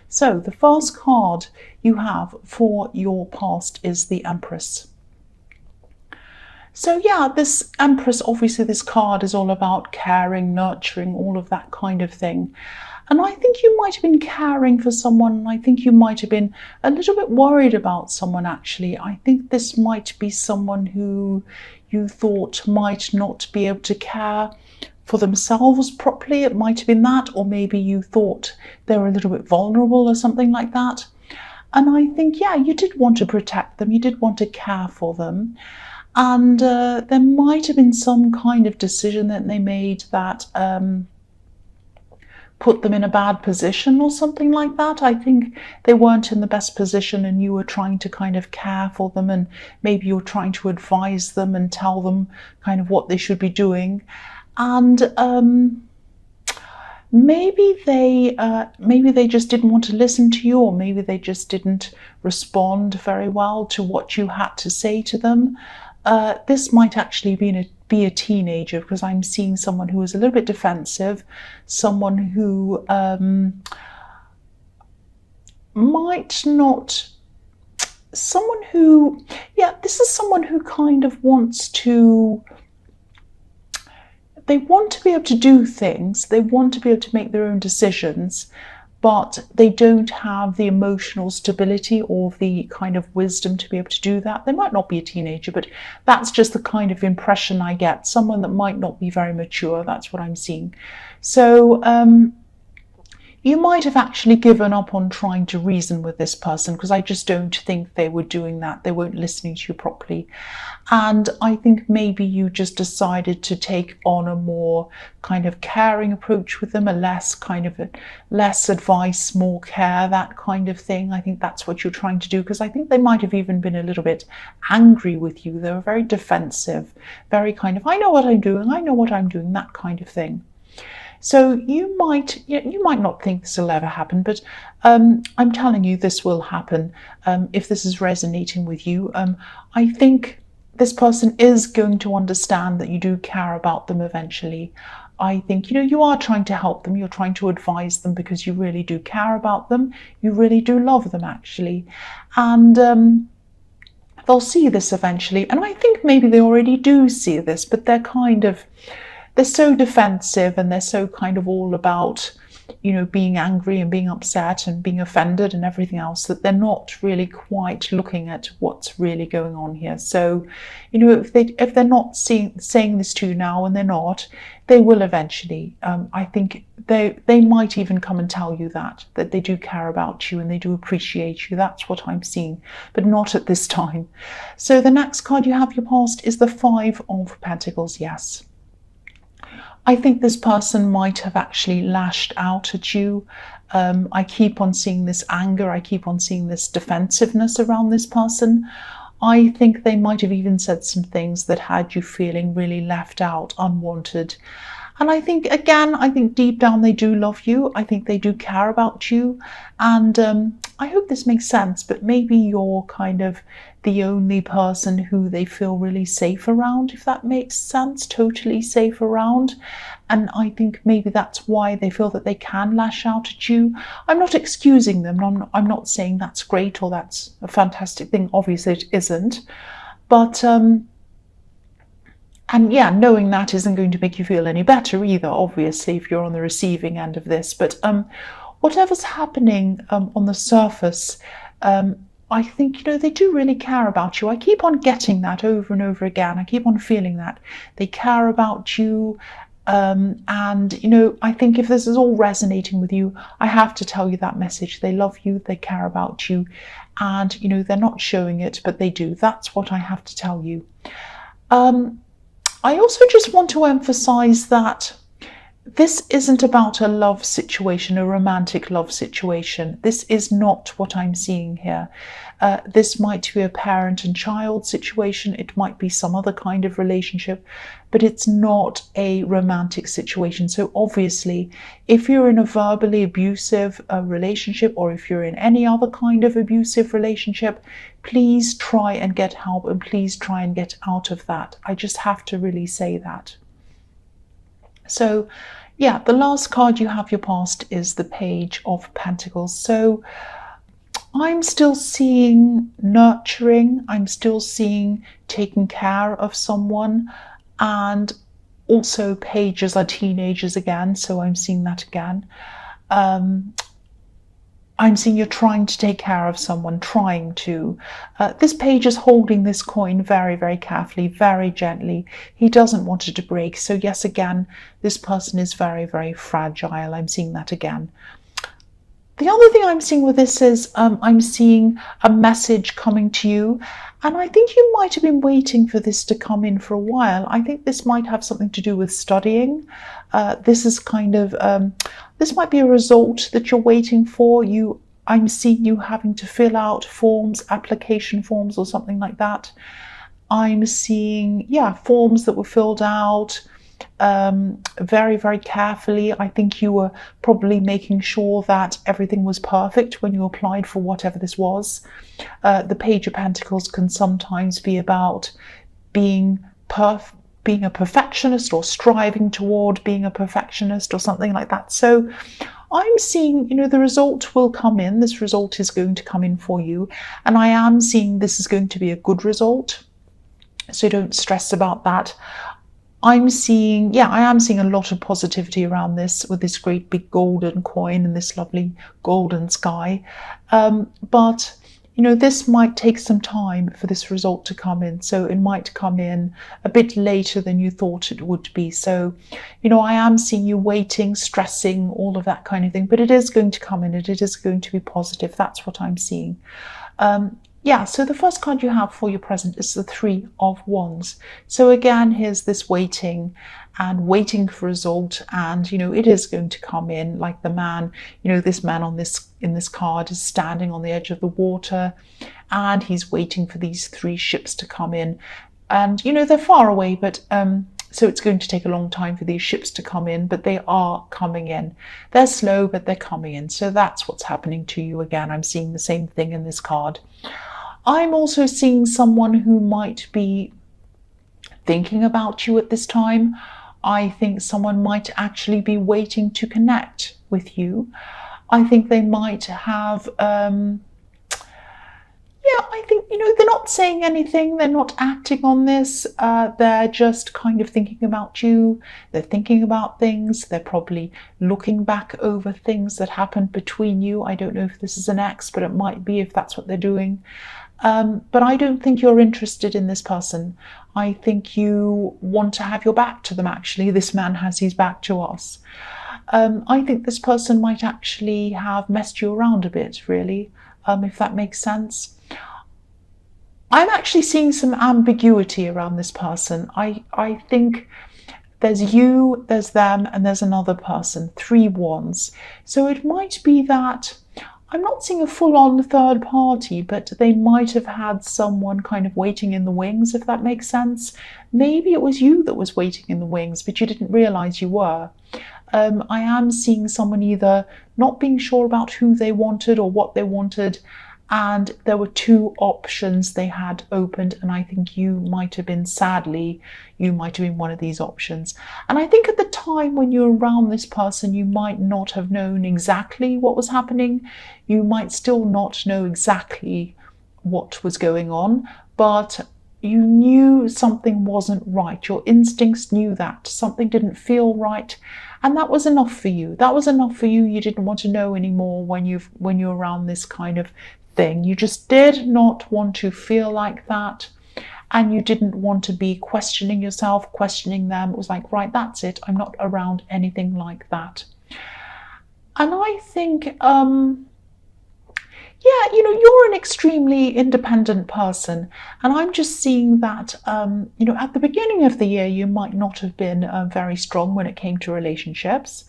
So the first card you have for your past is the Empress. So yeah, this Empress, obviously this card is all about caring, nurturing, all of that kind of thing. And I think you might have been caring for someone. I think you might have been a little bit worried about someone, actually. I think this might be someone who you thought might not be able to care for themselves properly. It might have been that, or maybe you thought they were a little bit vulnerable or something like that. And I think, yeah, you did want to protect them. You did want to care for them. And there might have been some kind of decision that they made that put them in a bad position or something like that. I think they weren't in the best position and you were trying to kind of care for them, and maybe you were trying to advise them and tell them kind of what they should be doing. And maybe they just didn't want to listen to you, or maybe they just didn't respond very well to what you had to say to them. This might actually be a teenager, because I'm seeing someone who is a little bit defensive, someone who might not, someone who, yeah, this is someone who kind of wants to, they want to be able to do things, they want to be able to make their own decisions, but they don't have the emotional stability or the kind of wisdom to be able to do that. They might not be a teenager, but that's just the kind of impression I get. Someone that might not be very mature, that's what I'm seeing. So you might have actually given up on trying to reason with this person, because I just don't think they were doing that. They weren't listening to you properly. And I think maybe you just decided to take on a more kind of caring approach with them, a less advice, more care, that kind of thing. I think that's what you're trying to do, because I think they might have even been a little bit angry with you. They were very defensive, very kind of, I know what I'm doing, that kind of thing. So you might not think this will ever happen, but I'm telling you this will happen if this is resonating with you. I think this person is going to understand that you do care about them eventually. I think, you are trying to help them, you're trying to advise them because you really do care about them, you really do love them actually. And they'll see this eventually. And I think maybe they already do see this, but they're so defensive, and they're so kind of all about, being angry and being upset and being offended and everything else, that they're not really quite looking at what's really going on here. So, if they're not saying this to you now, and they're not, they will eventually. I think they might even come and tell you that they do care about you and they do appreciate you. That's what I'm seeing, but not at this time. So the next card you have, your past, is the Five of Pentacles. Yes. I think this person might have actually lashed out at you. I keep on seeing this anger. I keep on seeing this defensiveness around this person. I think they might have even said some things that had you feeling really left out, unwanted. And I think deep down they do love you. I think they do care about you. And I hope this makes sense, but maybe you're kind of the only person who they feel really safe around, if that makes sense, totally safe around. And I think maybe that's why they feel that they can lash out at you. I'm not excusing them. I'm not saying that's great or that's a fantastic thing. Obviously it isn't. But and yeah, knowing that isn't going to make you feel any better either, obviously, if you're on the receiving end of this. But whatever's happening on the surface, I think, they do really care about you. I keep on getting that over and over again. I keep on feeling that. They care about you. And, I think if this is all resonating with you, I have to tell you that message. They love you. They care about you. And, they're not showing it, but they do. That's what I have to tell you. I also just want to emphasize that this isn't about a love situation, a romantic love situation. This is not what I'm seeing here. This might be a parent and child situation. It might be some other kind of relationship, but it's not a romantic situation. So obviously, if you're in a verbally abusive relationship, or if you're in any other kind of abusive relationship, please try and get help, and please try and get out of that. I just have to really say that. So, Yeah, the last card you have your past is the Page of Pentacles. So I'm still seeing nurturing, I'm still seeing taking care of someone, and also pages are teenagers again, so I'm seeing that again. I'm seeing you're trying to take care of someone, trying to. This page is holding this coin very, very carefully, very gently. He doesn't want it to break. So yes, again, this person is very, very fragile. I'm seeing that again. The other thing I'm seeing with this is I'm seeing a message coming to you, and I think you might have been waiting for this to come in for a while. I think this might have something to do with studying. This is kind of, this might be a result that you're waiting for. I'm seeing you having to fill out forms, application forms or something like that. I'm seeing, yeah, forms that were filled out very, very carefully. I think you were probably making sure that everything was perfect when you applied for whatever this was. The Page of Pentacles can sometimes be about being a perfectionist, or striving toward being a perfectionist or something like that. So I'm seeing, the result will come in. This result is going to come in for you. And I am seeing this is going to be a good result. So don't stress about that. I am seeing a lot of positivity around this, with this great big golden coin and this lovely golden sky. But this might take some time for this result to come in. So it might come in a bit later than you thought it would be. So, I am seeing you waiting, stressing, all of that kind of thing. But it is going to come in, and it is going to be positive. That's what I'm seeing. So the first card you have for your present is the Three of Wands. So again, here's this waiting and waiting for result, and it is going to come in. Like the man, this man in this card is standing on the edge of the water, and he's waiting for these three ships to come in. And they're far away, but so it's going to take a long time for these ships to come in, but they are coming in. They're slow, but they're coming in. So that's what's happening to you. Again, I'm seeing the same thing in this card. I'm also seeing someone who might be thinking about you at this time. I think someone might actually be waiting to connect with you. I think they might have, I think, they're not saying anything. They're not acting on this. They're just kind of thinking about you. They're thinking about things. They're probably looking back over things that happened between you. I don't know if this is an ex, but it might be if that's what they're doing. But I don't think you're interested in this person. I think you want to have your back to them, actually. This man has his back to us. I think this person might actually have messed you around a bit, really, if that makes sense. I'm actually seeing some ambiguity around this person. I think there's you, there's them, and there's another person, Three Wands. So it might be that I'm not seeing a full-on third party, but they might have had someone kind of waiting in the wings, if that makes sense. Maybe it was you that was waiting in the wings, but you didn't realize you were. I am seeing someone either not being sure about who they wanted or what they wanted, and there were two options they had opened, and I think you might have been one of these options. And I think at the time when you're around this person, you might not have known exactly what was happening. You might still not know exactly what was going on, but you knew something wasn't right. Your instincts knew that something didn't feel right, and that was enough for you. You didn't want to know anymore when you're around this kind of thing. You just did not want to feel like that, and you didn't want to be questioning yourself, questioning them. It was like, right, that's it. I'm not around anything like that. And I think, you're an extremely independent person, and I'm just seeing that, at the beginning of the year, you might not have been very strong when it came to relationships.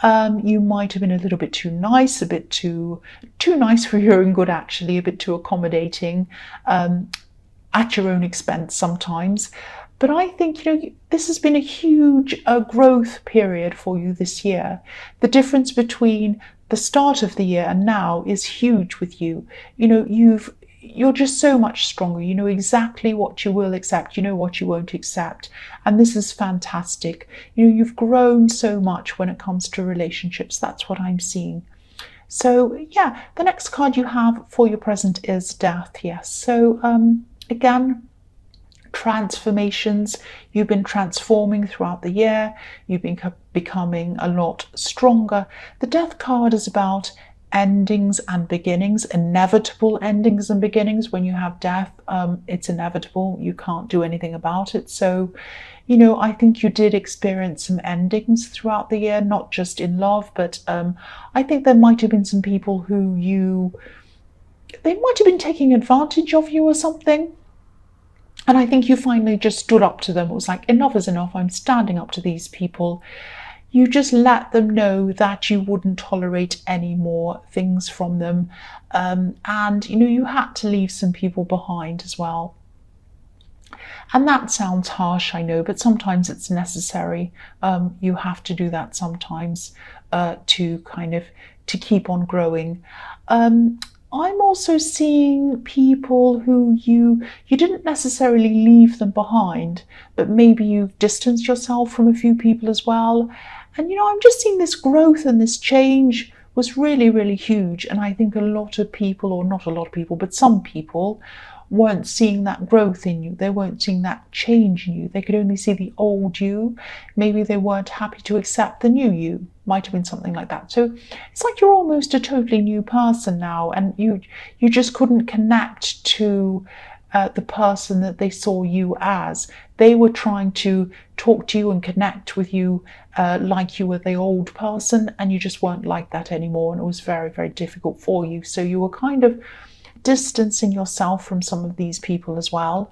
You might have been a little bit too nice, a bit too nice for your own good, actually, a bit too accommodating, at your own expense sometimes. But I think, this has been a huge growth period for you this year. The difference between the start of the year and now is huge with you. You've you're just so much stronger. You know exactly what you will accept, you know what you won't accept, and this is fantastic. You know, you've grown so much when it comes to relationships. That's what I'm seeing. So yeah, the next card you have for your present is Death. Yes, so again, transformations. You've been transforming throughout the year. You've been becoming a lot stronger. The Death card is about endings and beginnings, inevitable endings and beginnings. When you have death, it's inevitable. You can't do anything about it. So, you know, I think you did experience some endings throughout the year, not just in love, but I think there might have been some people who they might have been taking advantage of you or something. And I think you finally just stood up to them. It was like, enough is enough. I'm standing up to these people. You just let them know that you wouldn't tolerate any more things from them. And, you know, you had to leave some people behind as well. And that sounds harsh, I know, but sometimes it's necessary. You have to do that sometimes to keep on growing. I'm also seeing people who you didn't necessarily leave them behind, but maybe you've distanced yourself from a few people as well. And, you know, I'm just seeing this growth and this change was really, really huge. And I think a lot of people, or not a lot of people, but some people weren't seeing that growth in you. They weren't seeing that change in you. They could only see the old you. Maybe they weren't happy to accept the new you. Might have been something like that. So it's like you're almost a totally new person now, and you just couldn't connect to the person that they saw you as. They were trying to talk to you and connect with you like you were the old person, and you just weren't like that anymore, and it was very, very difficult for you. So you were kind of distancing yourself from some of these people as well.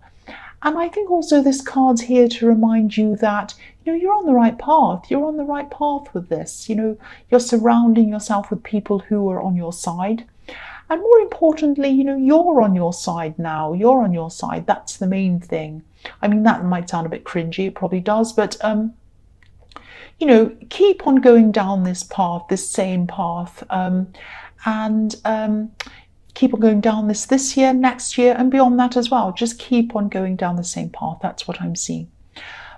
And I think also this card's here to remind you that, you know, you're on the right path. You're on the right path with this. You know, you're surrounding yourself with people who are on your side. And more importantly, you know, you're on your side now. You're on your side. That's the main thing. I mean, that might sound a bit cringy. It probably does. But, you know, keep on going down this path, this same path. Keep on going down this year, next year, and beyond that as well. Just keep on going down the same path. That's what I'm seeing.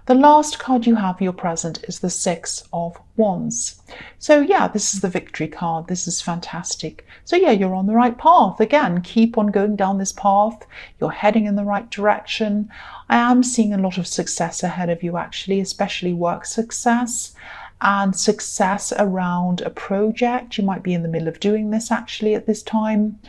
The last card you have, your present, is the Six of Wands. So yeah, this is the victory card. This is fantastic. So yeah, you're on the right path. Again, keep on going down this path. You're heading in the right direction. I am seeing a lot of success ahead of you, actually, especially work success and success around a project. You might be in the middle of doing this actually at this time.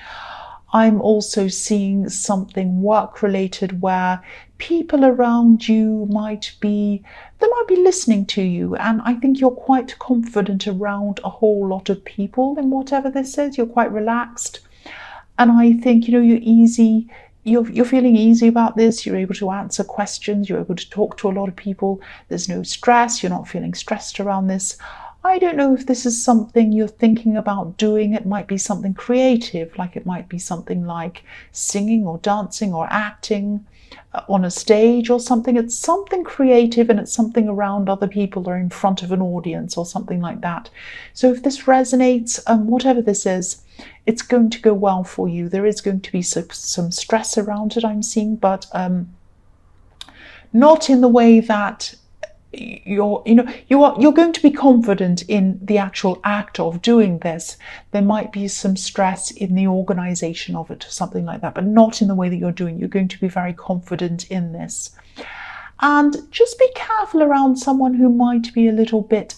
I'm also seeing something work related where people around you might be listening to you, and I think you're quite confident around a whole lot of people in whatever this is. You're quite relaxed, and I think, you know, you're feeling easy about this. You're able to answer questions. You're able to talk to a lot of people. There's no stress. You're not feeling stressed around this. I don't know if this is something you're thinking about doing. It might be something creative, like it might be something like singing or dancing or acting on a stage or something. It's something creative, and it's something around other people or in front of an audience or something like that. So if this resonates, whatever this is, it's going to go well for you. There is going to be some stress around it, I'm seeing, but not in the way that you're going to be confident in the actual act of doing this. There might be some stress in the organization of it or something like that, but not in the way that you're doing. You're going to be very confident in this. And just be careful around someone who might be a little bit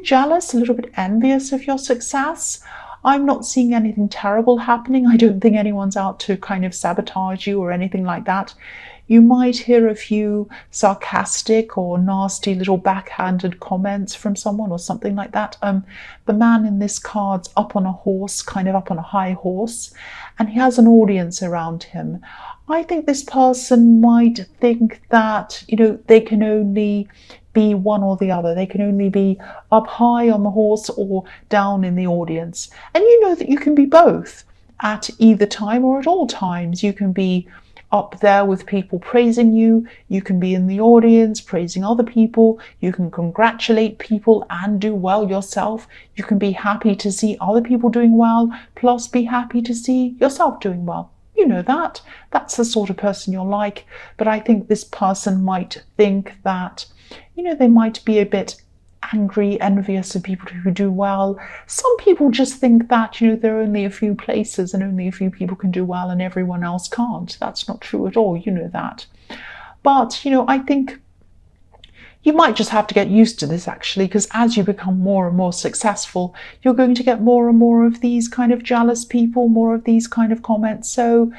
jealous, a little bit envious of your success. I'm not seeing anything terrible happening. I don't think anyone's out to kind of sabotage you or anything like that. You might hear a few sarcastic or nasty little backhanded comments from someone or something like that. The man in this card's up on a horse, kind of up on a high horse, and he has an audience around him. I think this person might think that, you know, they can only be one or the other. They can only be up high on the horse or down in the audience. And you know that you can be both at either time or at all times. You can be up there with people praising you. You can be in the audience praising other people. You can congratulate people and do well yourself. You can be happy to see other people doing well, plus be happy to see yourself doing well. You know that. That's the sort of person you're like. But I think this person might think that, they might be a bit angry, envious of people who do well. Some people just think that, there are only a few places and only a few people can do well and everyone else can't. That's not true at all, you know that. But, I think you might just have to get used to this, actually, because as you become more and more successful, you're going to get more and more of these kind of jealous people, more of these kind of comments. So,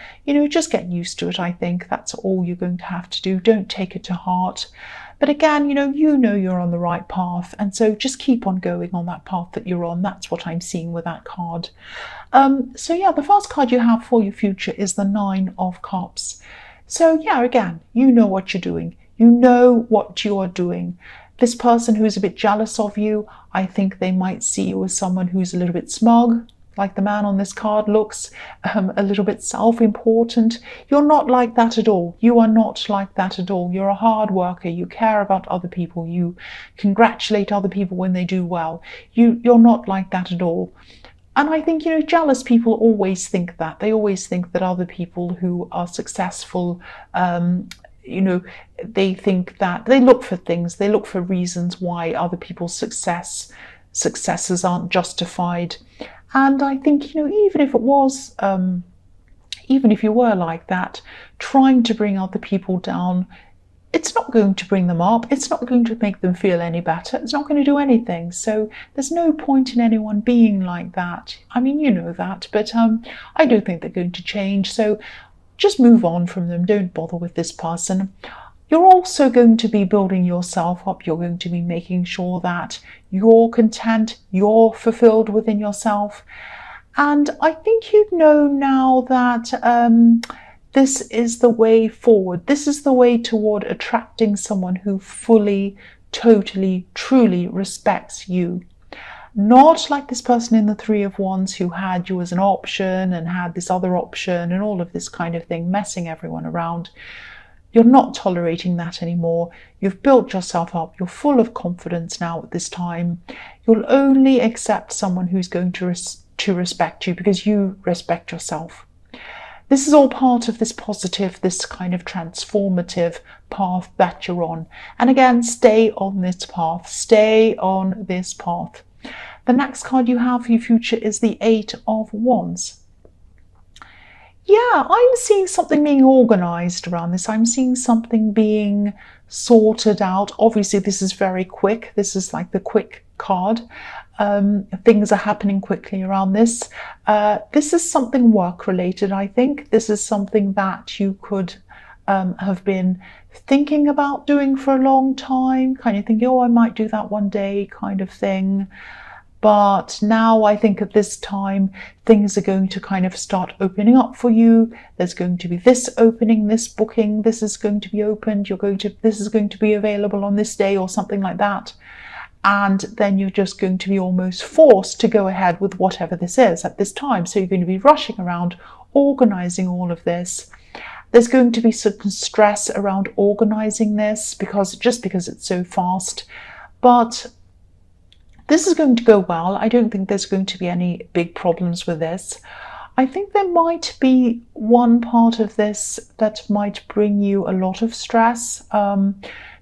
just get used to it, I think. That's all you're going to have to do. Don't take it to heart. But again, you know you're on the right path. And so just keep on going on that path that you're on. That's what I'm seeing with that card. So yeah, the first card you have for your future is the 9 of Cups. So yeah, again, you know what you're doing. You know what you are doing. This person who's a bit jealous of you, I think they might see you as someone who's a little bit smug, like the man on this card looks, a little bit self-important. You're not like that at all. You are not like that at all. You're a hard worker. You care about other people. You congratulate other people when they do well. You're not like that at all. And I think, jealous people always think that. They always think that other people who are successful, they think that they look for things, they look for reasons why other people's successes aren't justified. And I think, even if it was, even if you were like that, trying to bring other people down, it's not going to bring them up. It's not going to make them feel any better. It's not going to do anything. So there's no point in anyone being like that. I mean, you know that, but I don't think they're going to change. So just move on from them. Don't bother with this person. You're also going to be building yourself up. You're going to be making sure that you're content, you're fulfilled within yourself. And I think you know now that this is the way forward. This is the way toward attracting someone who fully, totally, truly respects you. Not like this person in the 3 of Wands who had you as an option and had this other option and all of this kind of thing, messing everyone around. You're not tolerating that anymore. You've built yourself up. You're full of confidence now at this time. You'll only accept someone who's going to respect you because you respect yourself. This is all part of this positive, this kind of transformative path that you're on. And again, stay on this path. Stay on this path. The next card you have for your future is the 8 of Wands. Yeah, I'm seeing something being organized around this. I'm seeing something being sorted out. Obviously, this is very quick. This is like the quick card. Things are happening quickly around this. This is something work-related, I think. This is something that you could have been thinking about doing for a long time, kind of thinking, oh, I might do that one day kind of thing. But now I think at this time, things are going to kind of start opening up for you. There's going to be this opening, this booking, this is going to be opened. This is going to be available on this day or something like that. And then you're just going to be almost forced to go ahead with whatever this is at this time. So you're going to be rushing around, organizing all of this. There's going to be some stress around organizing this because it's so fast. But this is going to go well. I don't think there's going to be any big problems with this. I think there might be one part of this that might bring you a lot of stress.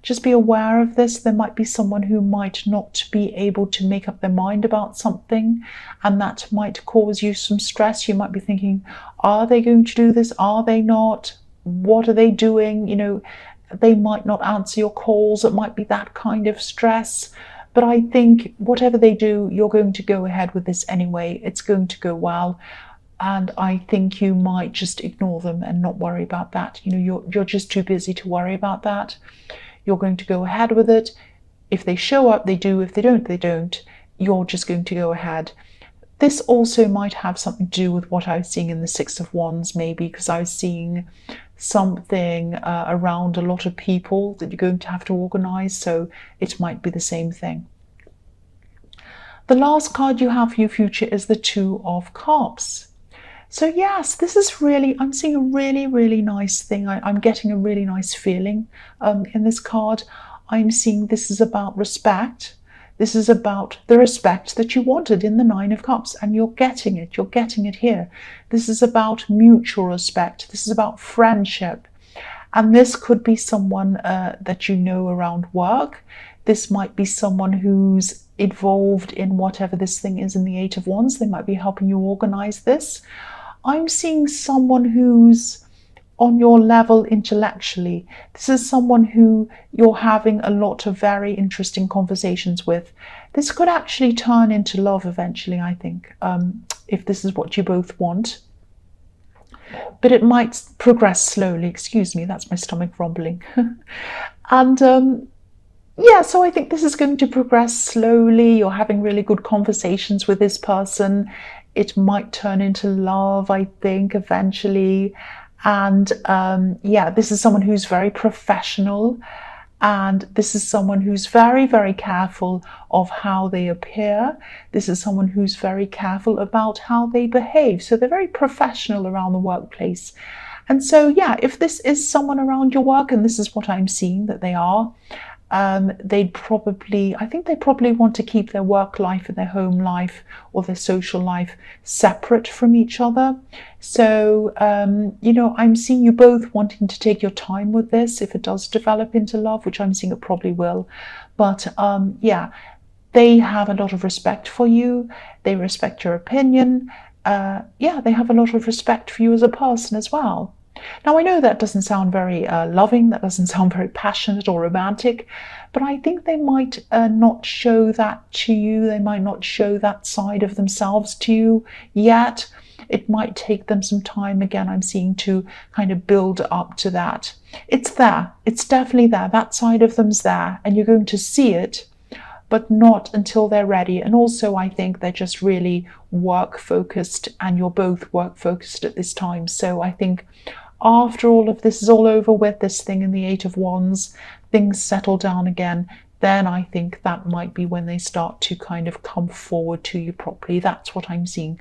Just be aware of this. There might be someone who might not be able to make up their mind about something, and that might cause you some stress. You might be thinking, are they going to do this? Are they not? What are they doing? They might not answer your calls. It might be that kind of stress. But I think whatever they do, you're going to go ahead with this anyway. It's going to go well. And I think you might just ignore them and not worry about that. You're just too busy to worry about that. You're going to go ahead with it. If they show up, they do. If they don't, they don't. You're just going to go ahead. This also might have something to do with what I was seeing in the 6 of Wands, maybe, because I was seeing something around a lot of people that you're going to have to organize, so it might be the same thing. The last card you have for your future is the 2 of Cups. So yes, this is really, I'm seeing a really, really nice thing. I'm getting a really nice feeling in this card. I'm seeing this is about respect. This is about the respect that you wanted in the Nine of Cups, and you're getting it. You're getting it here. This is about mutual respect. This is about friendship. And this could be someone that you know around work. This might be someone who's involved in whatever this thing is in the Eight of Wands. They might be helping you organize this. I'm seeing someone who's on your level intellectually. This is someone who you're having a lot of very interesting conversations with. This could actually turn into love eventually, I think, if this is what you both want. But it might progress slowly. Excuse me, that's my stomach rumbling. And yeah, so I think this is going to progress slowly. You're having really good conversations with this person. It might turn into love, I think, eventually. And yeah, this is someone who's very professional. And this is someone who's very, very careful of how they appear. This is someone who's very careful about how they behave. So they're very professional around the workplace. And so, yeah, if this is someone around your work, and this is what I'm seeing that they are, I think they probably want to keep their work life and their home life or their social life separate from each other. So, you know, I'm seeing you both wanting to take your time with this if it does develop into love, which I'm seeing it probably will. But yeah, they have a lot of respect for you. They respect your opinion. Yeah, they have a lot of respect for you as a person as well. Now, I know that doesn't sound very loving, that doesn't sound very passionate or romantic, but I think they might not show that to you. They might not show that side of themselves to you yet. It might take them some time, again, I'm seeing, to kind of build up to that. It's there. It's definitely there. That side of them's there, and you're going to see it, but not until they're ready. And also, I think they're just really work-focused, and you're both work-focused at this time. So I think after all of this is all over with, this thing in the Eight of Wands, things settle down again, then I think that might be when they start to kind of come forward to you properly. That's what I'm seeing.